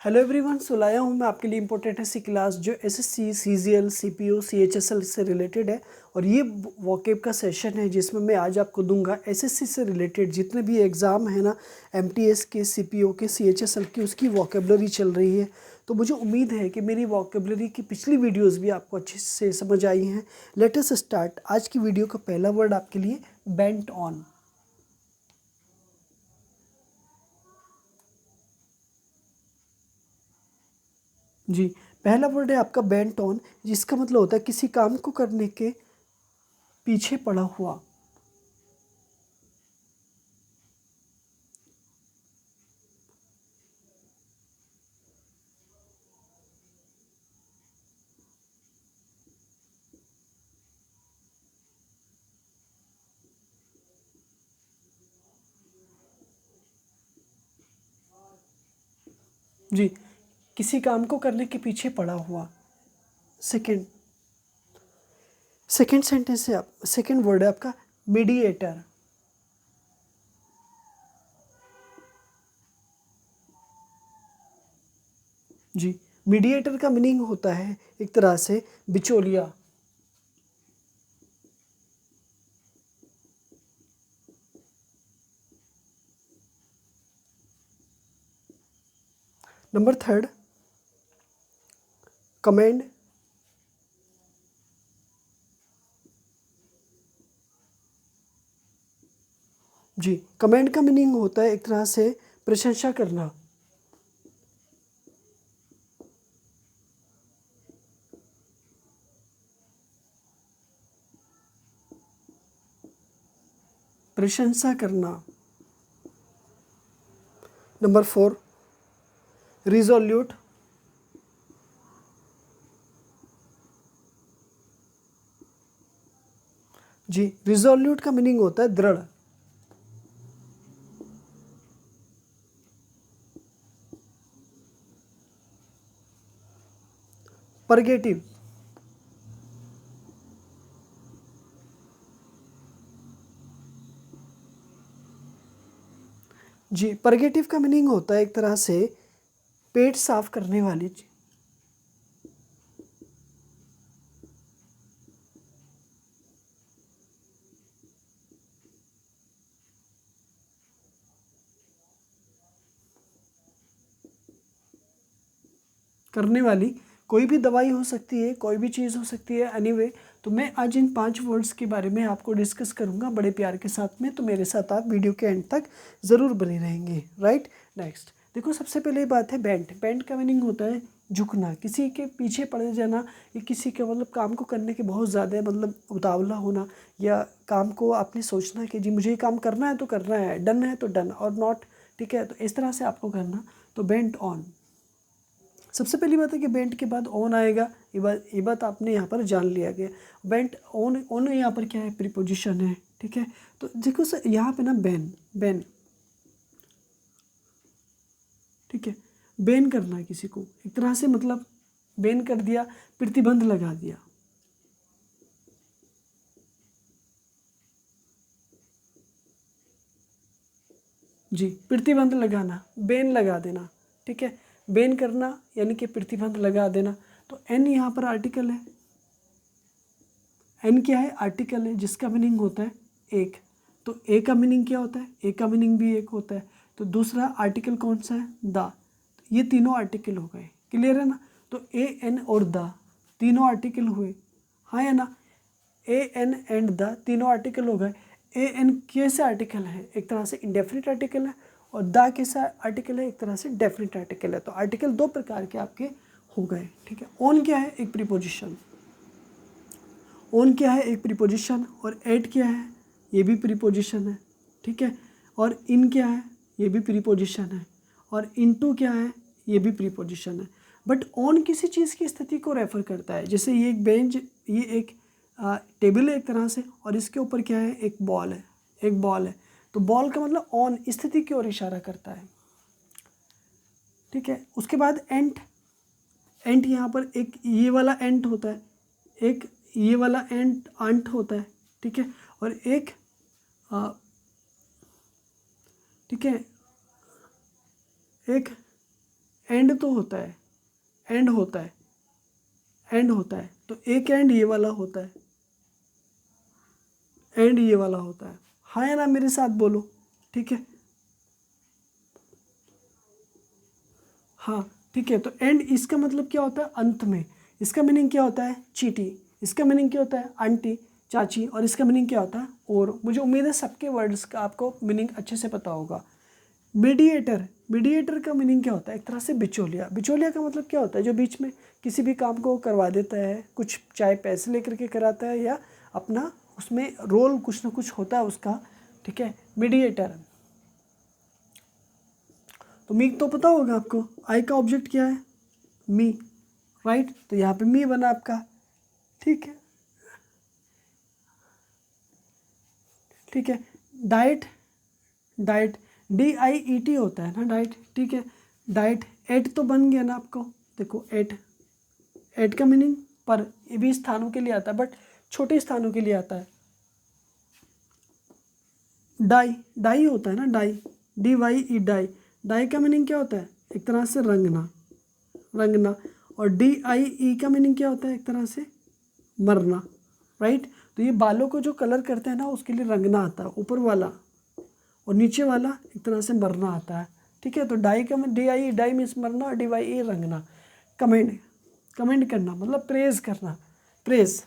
Hello everyone, सो लाया हूँ मैं आपके लिए इंपॉर्टेंट है सी क्लास जो एसएससी, सीजीएल, सीपीओ, सीएचएसएल से रिलेटेड है। और ये वोकेब का सेशन है जिसमें मैं आज आपको दूंगा एसएससी से रिलेटेड जितने भी एग्ज़ाम है ना, एमटीएस के, सीपीओ के, सीएचएसएल की, उसकी वोकेबलरी चल रही है। तो मुझे उम्मीद है कि मेरी वोकेबलरी की पिछली वीडियोज़ भी आपको अच्छे से समझ आई हैं। Let us start. आज की वीडियो का पहला वर्ड आपके लिए बेंट ऑन। जी, पहला वर्ड है आपका बेंट ऑन, जिसका मतलब होता है किसी काम को करने के पीछे पड़ा हुआ। जी, किसी काम को करने के पीछे पड़ा हुआ। सेकंड सेकंड सेंटेंस है, आप सेकंड वर्ड है आपका मीडिएटर। जी, मीडिएटर का मीनिंग होता है एक तरह से बिचौलिया। Number third, commend. जी, कमेंड का मीनिंग होता है एक तरह से प्रशंसा करना। प्रशंसा करना। Number four, resolute. जी, रिजोल्यूट का मीनिंग होता है दृढ़। परगेटिव। जी, परगेटिव का मीनिंग होता है एक तरह से पेट साफ करने वाली चीज। करने वाली कोई भी दवाई हो सकती है, कोई भी चीज़ हो सकती है। एनीवे, तो मैं आज इन 5 वर्ड्स के बारे में आपको डिस्कस करूंगा बड़े प्यार के साथ में। तो मेरे साथ आप वीडियो के एंड तक ज़रूर बने रहेंगे। राइट, नेक्स्ट देखो, सबसे पहले बात है बेंट। बेंट का मीनिंग होता है झुकना, किसी के पीछे पड़ जाना, या किसी के मतलब काम को करने के बहुत ज़्यादा मतलब उतावला होना, या काम को आपने सोचना कि जी मुझे ये काम करना है तो करना है, डन है तो डन और नॉट, ठीक है, तो इस तरह से आपको करना। तो बेंट ऑन। सबसे पहली बात है कि बेंट के बाद ऑन आएगा। ये बात आपने यहाँ पर जान लिया गया। बेंट ऑन, ऑन यहाँ पर क्या है, प्रीपोजिशन है, ठीक है। तो देखो सर, यहाँ पे ना बैन, बैन, ठीक है, बैन करना है किसी को एक तरह से, मतलब बैन कर दिया, प्रतिबंध लगा दिया। जी, प्रतिबंध लगाना, बैन लगा देना, ठीक है। बैन करना यानी कि प्रतिबंध लगा देना। तो एन यहाँ पर आर्टिकल है। एन क्या है, आर्टिकल है, जिसका मीनिंग होता है एक। तो ए का मीनिंग क्या होता है, ए का मीनिंग भी एक होता है। तो दूसरा आर्टिकल कौन सा है, द। ये तीनों आर्टिकल हो गए, क्लियर है ना। तो ए एन और द तीनों आर्टिकल हुए, हाँ या ना। ए एन एंड द तीनों आर्टिकल हो गए। ए एन कैसे आर्टिकल है, एक तरह से इंडेफिनिट आर्टिकल है, और द कैसा आर्टिकल है, एक तरह से डेफिनिट आर्टिकल है। तो आर्टिकल दो प्रकार के आपके हो गए, ठीक है। ऑन क्या है, एक प्रीपोजिशन। ऑन क्या है, एक प्रीपोजिशन। और एट क्या है, ये भी प्रीपोजिशन है, ठीक है। और इन क्या है, ये भी प्रीपोजिशन है। और इनटू क्या है, ये भी प्रीपोजिशन है। बट ऑन किसी चीज़ की स्थिति को रेफर करता है। जैसे ये एक बेंच, ये एक टेबल है एक तरह से, और इसके ऊपर क्या है, एक बॉल है, एक बॉल है। तो बॉल का मतलब ऑन स्थिति की ओर इशारा करता है, ठीक है। उसके बाद एंट। एंट यहाँ पर एक ये वाला एंट होता है, एक ये वाला एंट आंट होता है, ठीक है। और एक आ, ठीक है, एक एंड तो होता है, एंड होता है, एंड होता है, तो एक एंड ये वाला होता है, एंड ये वाला होता है। हाँ या ना मेरे साथ बोलो, ठीक है। हाँ ठीक है, तो एंड इसका मतलब क्या होता है, अंत में। इसका मीनिंग क्या होता है, चीटी। इसका मीनिंग क्या होता है, आंटी, चाची। और इसका मीनिंग क्या होता है, और। मुझे उम्मीद है सबके वर्ड्स का आपको मीनिंग अच्छे से पता होगा। मीडिएटर, मीडिएटर का मीनिंग क्या होता है, एक तरह से बिचौलिया। बिचौलिया का मतलब क्या होता है, जो बीच में किसी भी काम को करवा देता है, कुछ चाहे पैसे लेकर के कराता है या अपना उसमें रोल कुछ ना कुछ होता है उसका, ठीक है, मीडिएटर। तो मी तो पता होगा आपको, आई का ऑब्जेक्ट क्या है, मी, राइट। तो यहाँ पे मी बना आपका, ठीक है, ठीक है। डाइट, डाइट DIET होता है ना, डाइट, ठीक है। डाइट, एट तो बन गया ना आपको, देखो एट, एट का मीनिंग पर, ये भी स्थानों के लिए आता है बट छोटे स्थानों के लिए आता है। डाई, डाई होता है ना, डाई, DYE, डाई। डाई का मीनिंग क्या होता है, एक तरह से रंगना, रंगना। और DIE का मीनिंग क्या होता है, एक तरह से मरना, राइट। तो ये बालों को जो कलर करते हैं ना, उसके लिए रंगना आता है, ऊपर वाला, और नीचे वाला एक तरह से मरना आता है, ठीक है। तो डाई का DIE, डाई मीन्स मरना, और DYE रंगना। कमेंट, कमेंट करना मतलब प्रेज करना, प्रेज।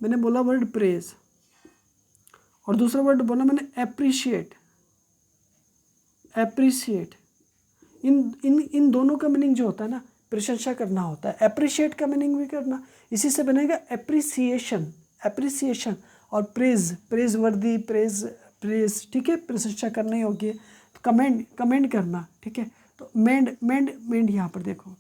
मैंने बोला वर्ड प्रेज, और दूसरा वर्ड बोला मैंने एप्रिशिएट, एप्रिशिएट। इन इन इन दोनों का मीनिंग जो होता है ना, प्रशंसा करना होता है। एप्रिशिएट का मीनिंग भी करना, इसी से बनेगा एप्रिसिएशन, एप्रिसिएशन। और प्रेज, प्रेज वर्दी, प्रेज, प्रेज, ठीक है, प्रशंसा करने योग्य। तो कमेंड, कमेंड करना, ठीक है। तो मेंड, मेंड, मेंड यहाँ पर देखो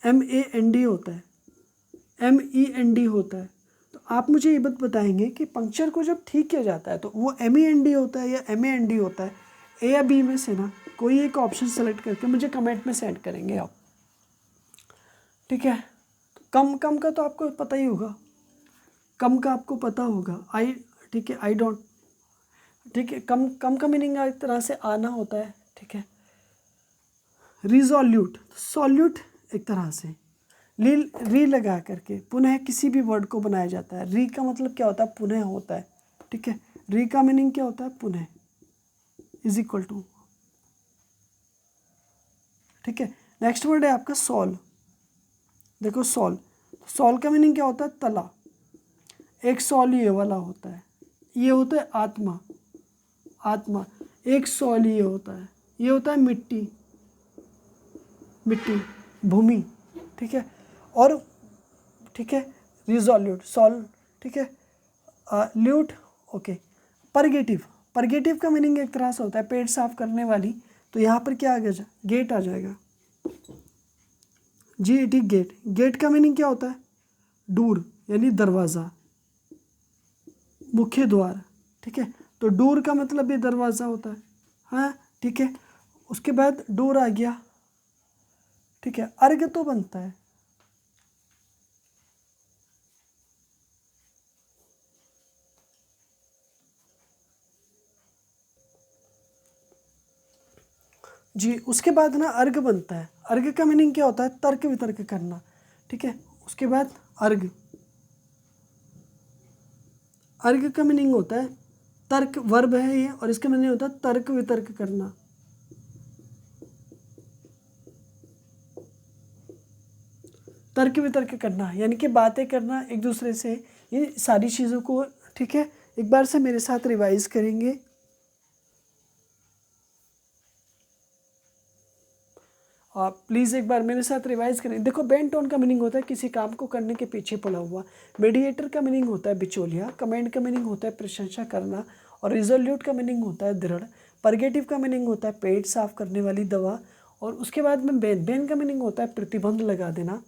MEND होता है, MEND होता है। तो आप मुझे ये बात बताएंगे कि पंक्चर को जब ठीक किया जाता है तो वो MEND होता है या MAND होता है, ए या बी में से ना कोई एक ऑप्शन सेलेक्ट करके मुझे कमेंट में सेंड करेंगे आप, ठीक है। तो कम, कम का तो आपको पता ही होगा, कम का आपको पता होगा, आई, ठीक है, आई डोंट, ठीक है। कम, कम का मीनिंग एक तरह से आना होता है, ठीक है। रिजोल्यूट, सॉल्यूट एक तरह से री लगा करके पुनः किसी भी वर्ड को बनाया जाता है। री का मतलब क्या होता है, पुनः होता है, ठीक है। री का मीनिंग क्या होता है, पुनः, इज इक्वल टू, ठीक है। नेक्स्ट वर्ड है आपका सॉल। देखो सॉल, सॉल का मीनिंग क्या होता है, तला। एक सॉल ये वाला होता है, ये होता है आत्मा, आत्मा। एक सॉल ये होता है, ये होता है मिट्टी, मिट्टी, भूमि, ठीक है। और ठीक है, रिजोल्यूट, सॉल, ठीक है। Lewd, okay. परगेटिव, परगेटिव का मीनिंग एक तरह से होता है पेट साफ करने वाली। तो यहाँ पर क्या आ गया, गेट आ जाएगा, GET, गेट। गेट का मीनिंग क्या होता है, डूर यानी दरवाज़ा, मुख्य द्वार, ठीक है। तो डूर का मतलब भी दरवाज़ा होता है, हाँ, ठीक है। उसके बाद डोर आ गया, ठीक है। अर्घ तो बनता है, जी। उसके बाद ना अर्घ बनता है। अर्घ का मीनिंग क्या होता है, तर्क वितर्क करना, ठीक है। उसके बाद अर्घ, अर्घ का मीनिंग होता है तर्क, वर्ब है ये, और इसका मीनिंग होता है तर्क वितर्क करना, तर्क वितर्क करना यानी कि बातें करना एक दूसरे से, ये सारी चीज़ों को, ठीक है। एक बार से मेरे साथ रिवाइज करेंगे। आप प्लीज़ एक बार मेरे साथ रिवाइज करें। देखो बेंट टोन का मीनिंग होता है किसी काम को करने के पीछे पड़ा हुआ। मीडिएटर का मीनिंग होता है बिचौलिया। कमेंड का मीनिंग होता है प्रशंसा करना। और रिजोल्यूट का मीनिंग होता है दृढ़। परगेटिव का मीनिंग होता है पेट साफ करने वाली दवा। और उसके बाद में बेन, बेन का मीनिंग होता है प्रतिबंध लगा देना।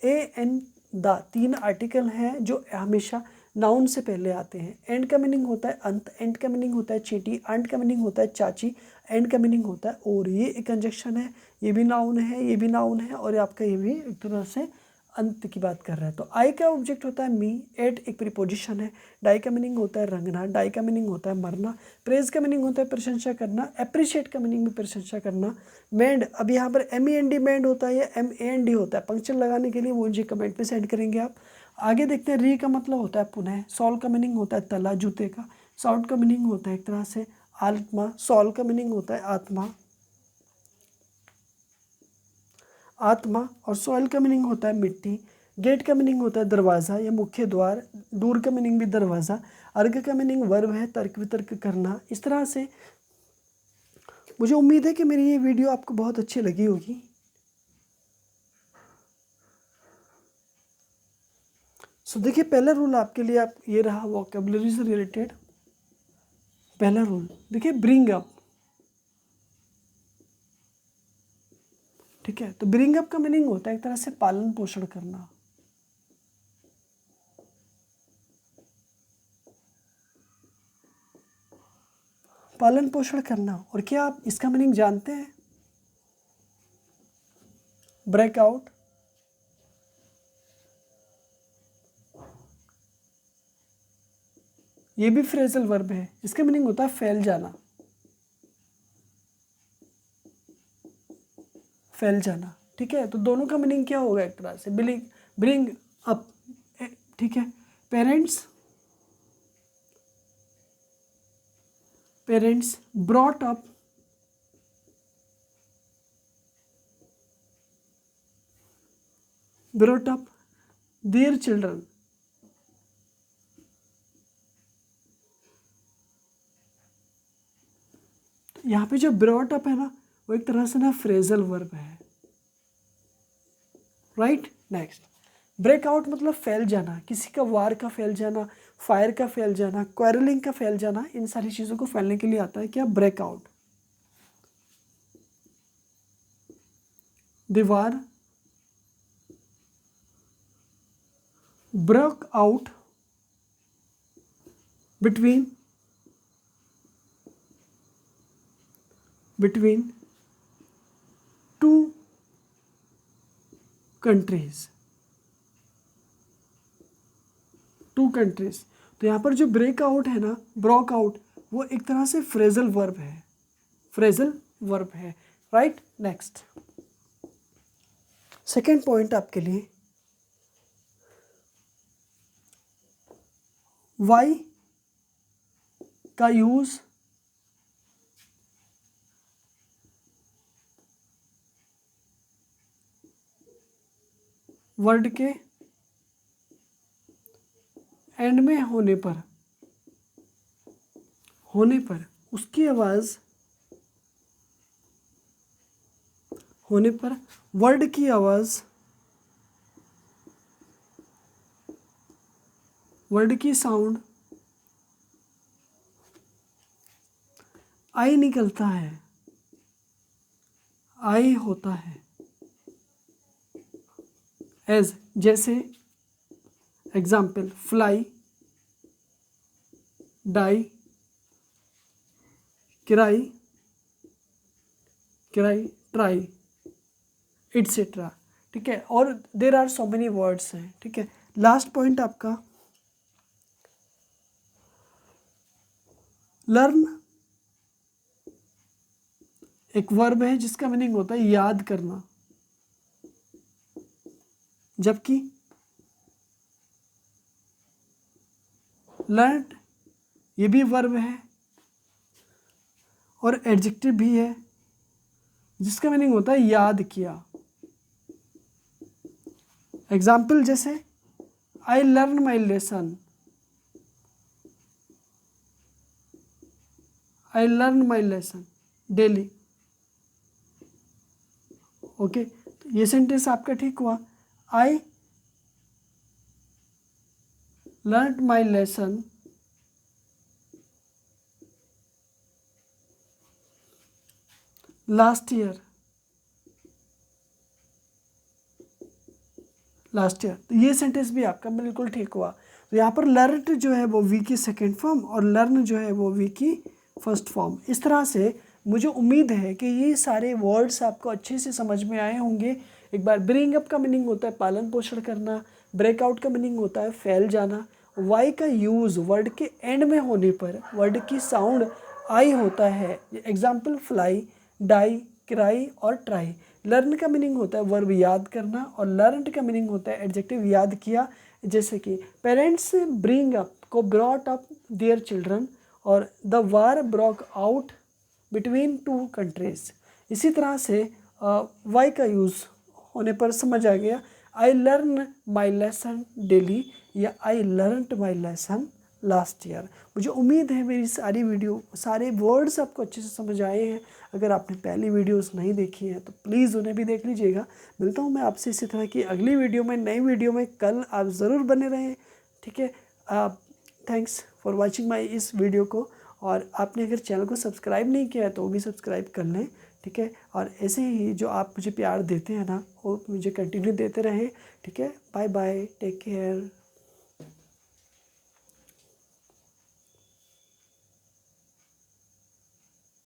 एन, द, तीन आर्टिकल हैं जो हमेशा नाउन से पहले आते हैं। एंड का मीनिंग होता है अंत। एंड का मीनिंग होता है चींटी। आंट का मीनिंग होता है चाची। एंड का मीनिंग होता है और। ये एक कंजक्शन है, ये भी नाउन है, ये भी नाउन है, और आपका ये भी एक तरह से अंत की बात कर रहा है। तो आई का ऑब्जेक्ट होता है मी, एट एक प्रीपोजिशन है, डाई का मीनिंग होता है रंगना, डाई का मीनिंग होता है मरना, प्रेज का मीनिंग होता है प्रशंसा करना, अप्रिशिएट का मीनिंग भी प्रशंसा करना, मेंड अब यहाँ पर MEND मेंड होता है या MAND होता है, पंक्चर लगाने के लिए वो मुझे कमेंट में सेंड करेंगे आप। आगे देखते हैं री का मतलब होता है पुनः, सॉल का मीनिंग होता है तला जूते का, साउंड का मीनिंग होता है एक तरह से आत्मा, सॉल का मीनिंग होता है आत्मा, आत्मा और सॉइल का मीनिंग होता है मिट्टी, गेट का मीनिंग होता है दरवाज़ा या मुख्य द्वार, दूर का मीनिंग भी दरवाज़ा, अर्घ का मीनिंग वर्ब है तर्क वितर्क करना। इस तरह से मुझे उम्मीद है कि मेरी ये वीडियो आपको बहुत अच्छी लगी होगी। सो देखिए पहला रूल आपके लिए आप ये रहा वोकैबुलरी से रिलेटेड। पहला रूल देखिए ब्रिंग अप, ठीक है। तो ब्रिंग अप का मीनिंग होता है एक तरह से पालन पोषण करना, पालन पोषण करना। और क्या आप इसका मीनिंग जानते हैं? ब्रेकआउट, ये भी फ्रेजल वर्ब है, इसका मीनिंग होता है फैल जाना, फैल जाना, ठीक है। तो दोनों का मीनिंग क्या होगा एक तरह से ब्रिंग अप, ठीक है। Parents, parents brought up, brought up their children, यहाँ पे जो ब्रॉट अप है ना वो एक तरह से ना फ्रेजल वर्ब है, राइट। नेक्स्ट ब्रेकआउट मतलब फैल जाना, किसी का वार का फैल जाना, फायर का फैल जाना, क्वारलिंग का फैल जाना, इन सारी चीज़ों को फैलने के लिए आता है क्या? ब्रेकआउट। दीवार, break out between two countries, two countries. तो यहाँ पर जो ब्रेक आउट है ना, ब्रोक आउट, वो एक तरह से फ्रेजल वर्ब है, फ्रेजल वर्ब है, राइट। नेक्स्ट सेकेंड पॉइंट आपके लिए, वाई का यूज वर्ड के एंड में होने पर उसकी आवाज होने पर वर्ड की आवाज, वर्ड की साउंड आई निकलता है, आई होता है। एज जैसे example fly, die, cry, try, etcetera, ठीक है। और there are so many words हैं, ठीक है। लास्ट पॉइंट आपका लर्न, एक वर्ब है जिसका मीनिंग होता है याद करना, जबकि लर्न ये भी वर्ब है और एडजेक्टिव भी है जिसका मीनिंग होता है याद किया। एग्जाम्पल जैसे आई learn my lesson, I learn my lesson daily, okay. तो ये सेंटेंस आपका ठीक हुआ, आई learn my lesson last year, तो ये सेंटेंस भी आपका बिल्कुल ठीक हुआ। तो यहाँ पर लर्न जो है वो वी की सेकेंड फॉर्म और लर्न जो है वो वी की फर्स्ट फॉर्म। इस तरह से मुझे उम्मीद है कि ये सारे वर्ड्स आपको अच्छे से समझ में आए होंगे। एक बार ब्रिंग अप का मीनिंग होता है पालन पोषण करना, ब्रेकआउट का मीनिंग होता है फैल जाना। वाई का यूज़ वर्ड के एंड में होने पर वर्ड की साउंड आई होता है। एग्जाम्पल फ्लाई, डाई, क्राई और ट्राई। लर्न का मीनिंग होता है वर्ब याद करना और लर्नड का मीनिंग होता है एडजेक्टिव याद किया। जैसे कि पेरेंट्स ब्रिंग अप को ब्रॉट अप देयर चिल्ड्रन और the war broke out between two countries. इसी तरह से वाई का यूज़ होने पर समझ आ गया I learn my lesson daily या I learned my lesson last year. मुझे उम्मीद है मेरी सारी वीडियो सारे वर्ड्स आपको अच्छे से समझ आए हैं। अगर आपने पहली वीडियोस नहीं देखी हैं तो प्लीज़ उन्हें भी देख लीजिएगा। मिलता हूँ मैं आपसे इसी तरह की अगली वीडियो में, नई वीडियो में। कल आप ज़रूर बने रहें, ठीक है। थैंक्स फॉर वॉचिंग माई इस वीडियो को। और आपने अगर चैनल को सब्सक्राइब नहीं किया है तो वो भी सब्सक्राइब कर लें, ठीक है। और ऐसे ही जो आप मुझे प्यार देते हैं ना वो मुझे कंटिन्यू देते रहे, ठीक है। Bye bye, take care.